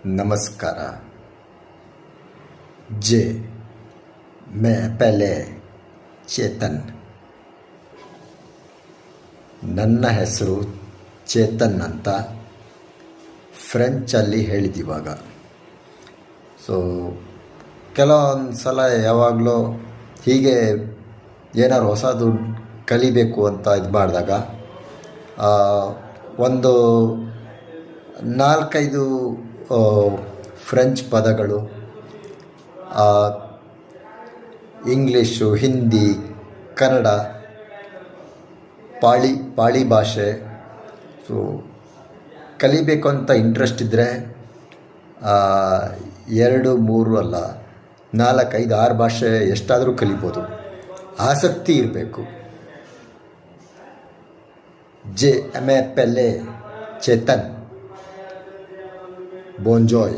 ನಮಸ್ಕಾರ. ಜೆ ಮೇ ಪೆಲೆ ಚೇತನ್. ನನ್ನ ಹೆಸರು ಚೇತನ್ ಅಂತ ಫ್ರೆಂಚಲ್ಲಿ ಹೇಳಿದಿವಾಗ. ಸೊ ಕೆಲವೊಂದು ಸಲ ಯಾವಾಗಲೂ ಹೀಗೆ ಏನಾದ್ರು ಹೊಸದು ಕಲಿಬೇಕು ಅಂತ ಇದು ಮಾಡಿದಾಗ ಒಂದು 4-5 ಫ್ರೆಂಚ್ ಪದಗಳು, ಇಂಗ್ಲೀಷು, ಹಿಂದಿ, ಕನ್ನಡ, ಪಾಳಿ ಭಾಷೆ ಸೊ ಕಲಿಬೇಕು ಅಂತ ಇಂಟ್ರೆಸ್ಟ್ ಇದ್ದರೆ 2-3 ಅಲ್ಲ 4-5-6 ಭಾಷೆ ಎಷ್ಟಾದರೂ ಕಲಿಬೋದು. ಆಸಕ್ತಿ ಇರಬೇಕು. ಜೆ ಮೇ ಪೆಲೆ ಚೇತನ್. Bon joy.